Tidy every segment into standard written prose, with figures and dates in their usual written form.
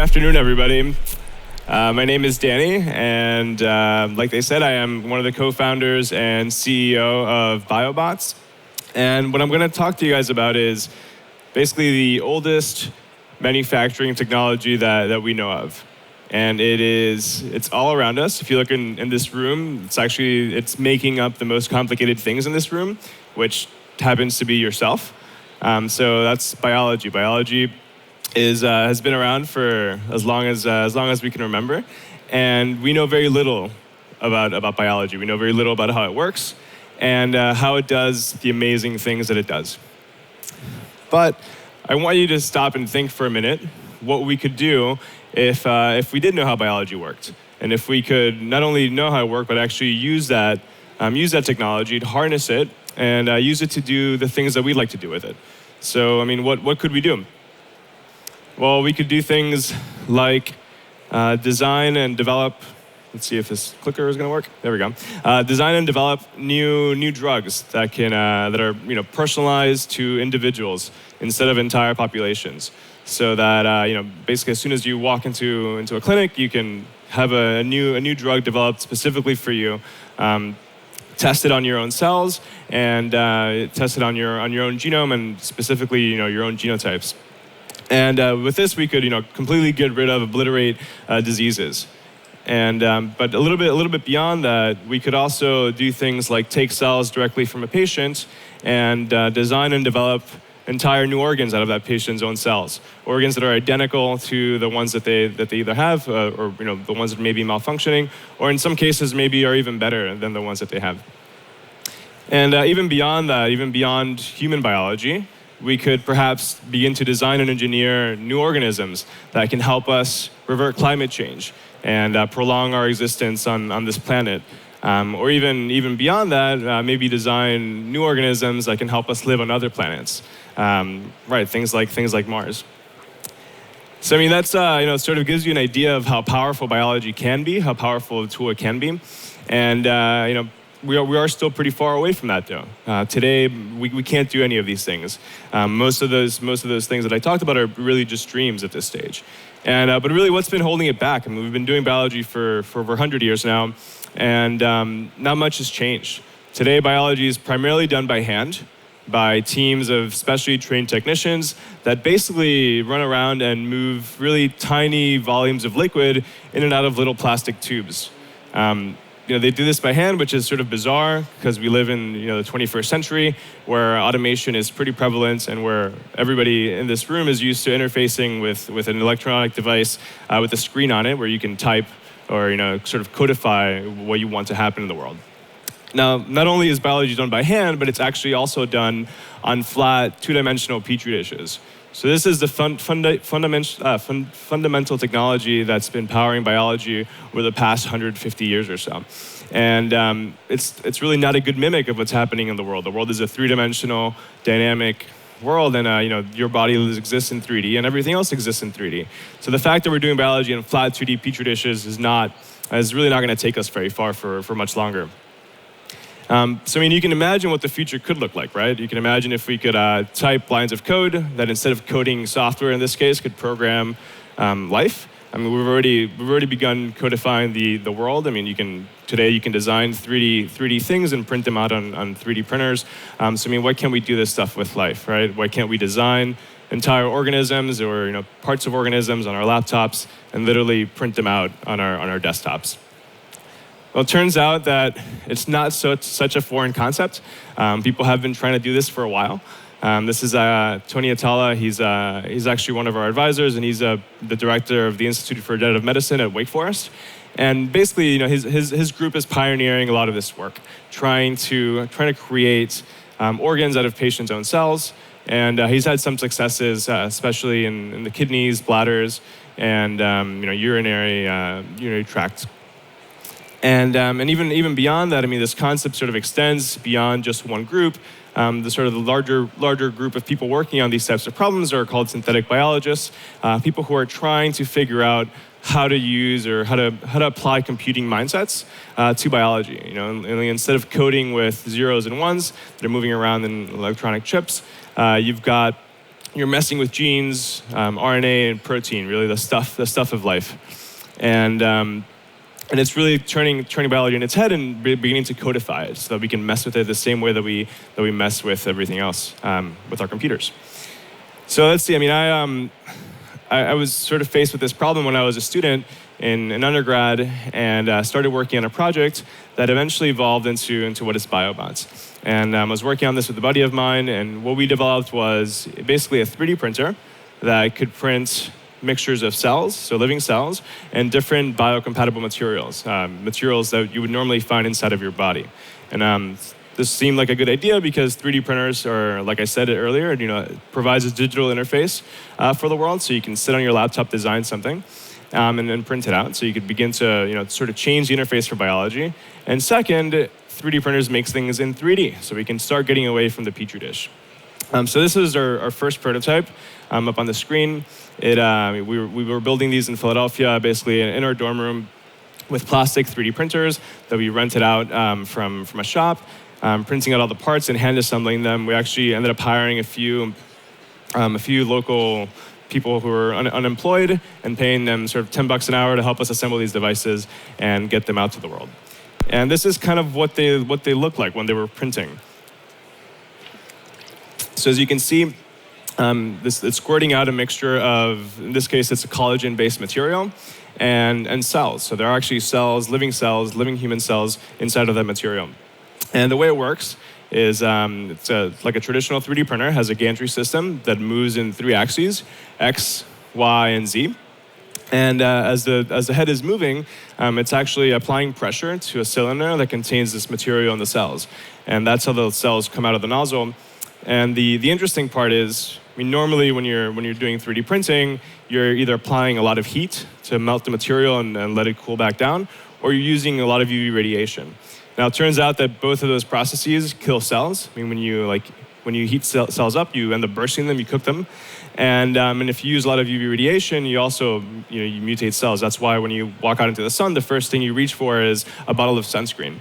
afternoon, everybody. My name is Danny, and like they said, I am one of the co-founders and CEO of BioBots. And what I'm going to talk to you guys about is basically the oldest manufacturing technology that we know of. And it's all around us. If you look in this room, it's making up the most complicated things in this room, which happens to be yourself. So that's biology. Biology has been around for as long as we can remember, and we know very little about biology. We know very little about how it works and how it does the amazing things that it does. But I want you to stop and think for a minute what we could do if we did know how biology worked, and if we could not only know how it worked, but actually use that technology to harness it and use it to do the things that we'd like to do with it. So, I mean, what could we do? Well, we could do things like design and develop. Let's see if this clicker is going to work. There we go. Design and develop new drugs that are personalized to individuals instead of entire populations. So that basically, as soon as you walk into a clinic, you can have a new drug developed specifically for you. Test it on your own cells and test it on your own genome and specifically your own genotypes. And with this, we could completely get rid of, obliterate diseases. And but a little bit beyond that, we could also do things like take cells directly from a patient and design and develop entire new organs out of that patient's own cells, organs that are identical to the ones that they either have or the ones that may be malfunctioning, or in some cases maybe are even better than the ones that they have. And even beyond that, even beyond human biology, we could perhaps begin to design and engineer new organisms that can help us revert climate change and prolong our existence on this planet. Or even beyond that, maybe design new organisms that can help us live on other planets. Things like Mars. So I mean, that's sort of gives you an idea of how powerful biology can be, how powerful a tool it can be, and we are still pretty far away from that, though. Today, we can't do any of these things. Most of those things that I talked about are really just dreams at this stage. And but really, what's been holding it back? I mean, we've been doing biology for over 100 years now, and not much has changed. Today, biology is primarily done by hand, by teams of specially trained technicians that basically run around and move really tiny volumes of liquid in and out of little plastic tubes. They do this by hand, which is sort of bizarre because we live in the 21st century where automation is pretty prevalent and where everybody in this room is used to interfacing with an electronic device with a screen on it where you can type or sort of codify what you want to happen in the world. Now, not only is biology done by hand, but it's actually also done on flat, two-dimensional petri dishes. So this is the fundamental technology that's been powering biology over the past 150 years or so. And it's really not a good mimic of what's happening in the world. The world is a three-dimensional, dynamic world, and your body exists in 3D, and everything else exists in 3D. So the fact that we're doing biology in flat 2D petri dishes is really not going to take us very far for much longer. So I mean, you can imagine what the future could look like, right? You can imagine if we could type lines of code that instead of coding software in this case could program life. I mean, we've already begun codifying the world. I mean, today you can design 3D things and print them out on 3D printers. So I mean, why can't we do this stuff with life, right? Why can't we design entire organisms or parts of organisms on our laptops and literally print them out on our desktops? Well, it turns out that it's not such a foreign concept. People have been trying to do this for a while. This is Tony Atala. He's actually one of our advisors, and he's the director of the Institute for Regenerative Medicine at Wake Forest. And basically, his group is pioneering a lot of this work, trying to create organs out of patients' own cells. And he's had some successes, especially in the kidneys, bladders, and urinary tract. And even beyond that, I mean, this concept sort of extends beyond just one group. The larger group of people working on these types of problems are called synthetic biologists, people who are trying to figure out how to use or how to apply computing mindsets to biology. And instead of coding with zeros and ones that are moving around in electronic chips, you've got you're messing with genes, RNA, and protein, really the stuff of life. And it's really turning biology on its head and beginning to codify it so that we can mess with it the same way that we mess with everything else with our computers. So let's see. I mean, I was sort of faced with this problem when I was a student in undergrad and started working on a project that eventually evolved into what is BioBots. And I was working on this with a buddy of mine, and what we developed was basically a 3D printer that could print mixtures of cells, so living cells, and different biocompatible materials, materials that you would normally find inside of your body. And this seemed like a good idea because 3D printers are, like I said earlier, it provides a digital interface for the world, so you can sit on your laptop, design something, and then print it out. So you could begin to sort of change the interface for biology. And second, 3D printers makes things in 3D, so we can start getting away from the Petri dish. So this is our first prototype up on the screen. We were building these in Philadelphia, basically in our dorm room with plastic 3D printers that we rented out from a shop, printing out all the parts and hand assembling them. We actually ended up hiring a few local people who were unemployed and paying them sort of $10 an hour to help us assemble these devices and get them out to the world. And this is kind of what they looked like when they were printing. So as you can see, it's squirting out a mixture of, in this case, it's a collagen-based material, and cells. So there are actually cells, living human cells inside of that material. And the way it works is it's like a traditional 3D printer, has a gantry system that moves in 3 axes, X, Y, and Z. And as the head is moving, it's actually applying pressure to a cylinder that contains this material in the cells. And that's how the cells come out of the nozzle. And the interesting part is, I mean, normally when you're doing 3D printing, you're either applying a lot of heat to melt the material and let it cool back down, or you're using a lot of UV radiation. Now, it turns out that both of those processes kill cells. I mean, when you heat cells up, you end up bursting them, you cook them. And if you use a lot of UV radiation, you also you mutate cells. That's why when you walk out into the sun, the first thing you reach for is a bottle of sunscreen.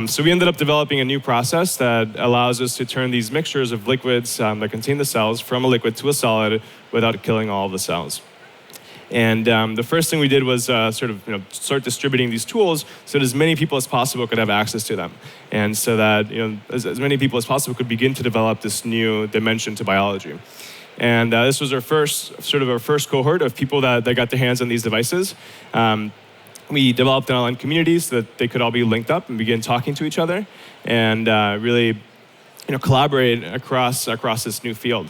So we ended up developing a new process that allows us to turn these mixtures of liquids that contain the cells from a liquid to a solid without killing all of the cells. And the first thing we did was start distributing these tools so that as many people as possible could have access to them, and so that as many people as possible could begin to develop this new dimension to biology. And this was our first cohort of people that got their hands on these devices. We developed an online community so that they could all be linked up and begin talking to each other and really collaborate across this new field.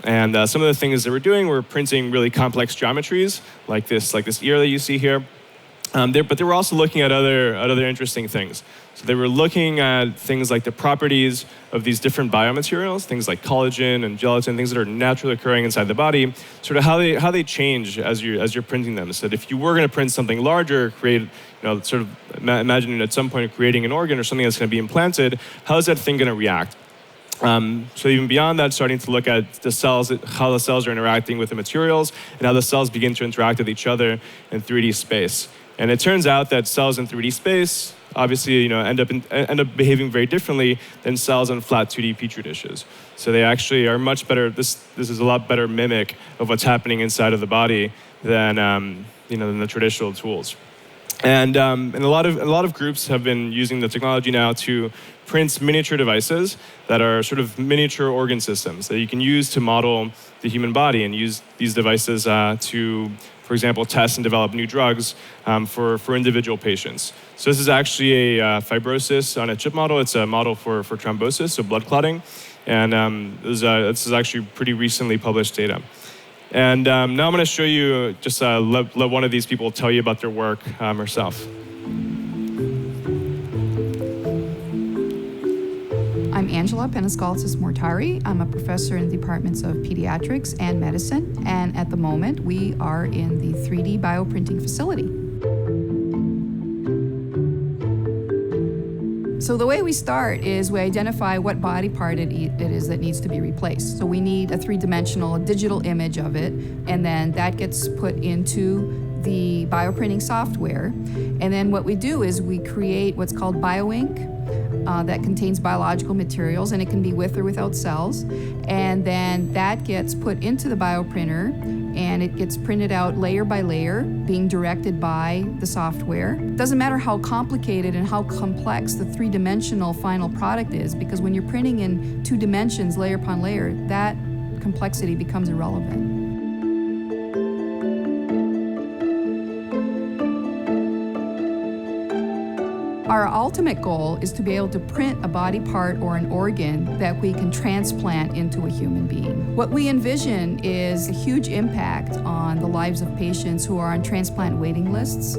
And some of the things that we're doing, we're printing really complex geometries like this ear that you see here. But they were also looking at other interesting things. So they were looking at things like the properties of these different biomaterials, things like collagen and gelatin, things that are naturally occurring inside the body, sort of how they change as you're printing them. So that if you were going to print something larger, create, imagine at some point creating an organ or something that's going to be implanted, how is that thing going to react? So even beyond that, starting to look at the cells, how the cells are interacting with the materials, and how the cells begin to interact with each other in 3D space. And it turns out that cells in 3D space obviously end up behaving very differently than cells in flat 2D petri dishes. So they actually are much better. This is a lot better mimic of what's happening inside of the body than than the traditional tools. And a lot of groups have been using the technology now to print miniature devices that are sort of miniature organ systems that you can use to model the human body and use these devices to, for example, test and develop new drugs for individual patients. So this is actually a fibrosis on a chip model. It's a model for thrombosis, so blood clotting. And this is actually pretty recently published data. And now I'm going to show you, just let one of these people tell you about their work herself. I'm Angela Peniscaltzis-Mortari. I'm a professor in the departments of pediatrics and medicine, and at the moment we are in the 3D bioprinting facility. So the way we start is we identify what body part it is that needs to be replaced. So we need a 3-dimensional digital image of it, and then that gets put into the bioprinting software. And then what we do is we create what's called bioink, that contains biological materials, and it can be with or without cells. And then that gets put into the bioprinter, and it gets printed out layer by layer, being directed by the software. It doesn't matter how complicated and how complex the three-dimensional final product is, because when you're printing in 2 dimensions, layer upon layer, that complexity becomes irrelevant. Our ultimate goal is to be able to print a body part or an organ that we can transplant into a human being. What we envision is a huge impact on the lives of patients who are on transplant waiting lists,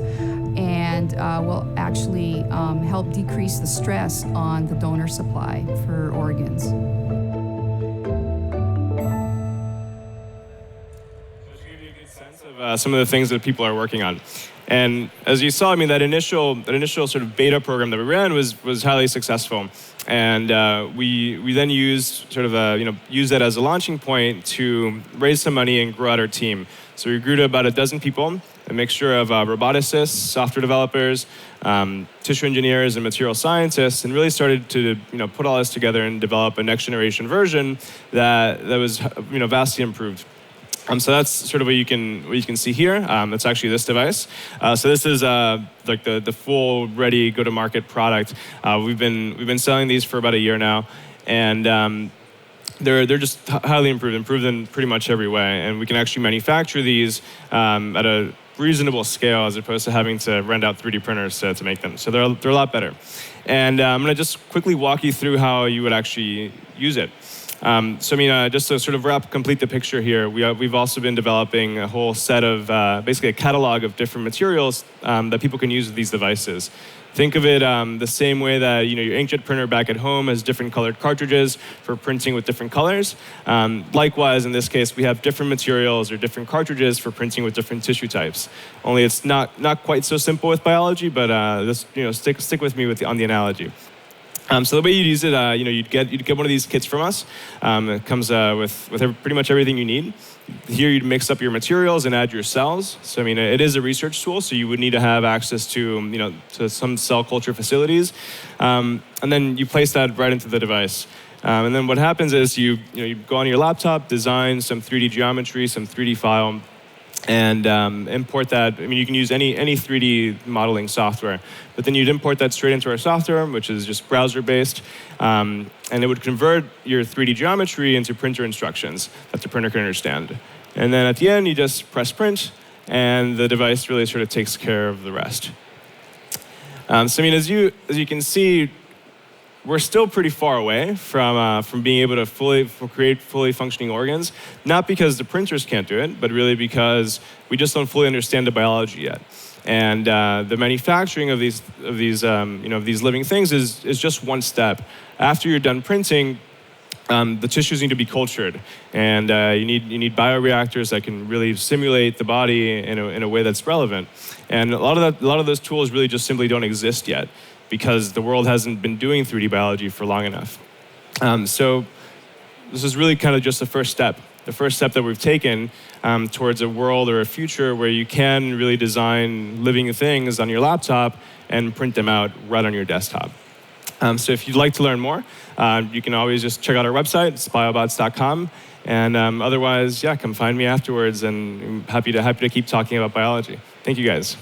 and will actually help decrease the stress on the donor supply for organs. Some of the things that people are working on. And as you saw, I mean, that initial sort of beta program that we ran was highly successful. And we then used use that as a launching point to raise some money and grow out our team. So we grew to about 12 people, a mixture of roboticists, software developers, tissue engineers, and material scientists, and really started to put all this together and develop a next generation version that was vastly improved. So that's sort of what you can see here. It's actually this device. So this is like the full ready go-to-market product. We've been selling these for about a year now, and they're just highly improved in pretty much every way. And we can actually manufacture these at a reasonable scale as opposed to having to rent out 3D printers to make them. So they're a lot better. And I'm going to just quickly walk you through how you would actually use it. Just to sort of complete the picture here, we've also been developing a whole set of, basically a catalog of different materials that people can use with these devices. Think of it the same way that your inkjet printer back at home has different colored cartridges for printing with different colors. Likewise, in this case, we have different materials or different cartridges for printing with different tissue types. Only it's not quite so simple with biology, but stick with me on the analogy. So the way you'd use it, you'd get one of these kits from us. It comes with pretty much everything you need. Here you'd mix up your materials and add your cells. So it is a research tool, so you would need to have access to to some cell culture facilities, and then you place that right into the device. And then what happens is you go on your laptop, design some 3D geometry, some 3D file, and import that. You can use any 3D modeling software, but then you'd import that straight into our software, which is just browser-based, and it would convert your 3D geometry into printer instructions that the printer can understand. And then at the end, you just press print, and the device really sort of takes care of the rest. As you can see, we're still pretty far away from being able to create fully functioning organs, not because the printers can't do it, but really because we just don't fully understand the biology yet. And the manufacturing of these living things is just one step. After you're done printing, the tissues need to be cultured, and you need bioreactors that can really simulate the body in a way that's relevant. And a lot of those tools really just simply don't exist yet, because the world hasn't been doing 3D biology for long enough. So this is really kind of just the first step that we've taken towards a world or a future where you can really design living things on your laptop and print them out right on your desktop. So if you'd like to learn more, you can always just check out our website. It's biobots.com. And otherwise, come find me afterwards, and I'm happy to keep talking about biology. Thank you, guys.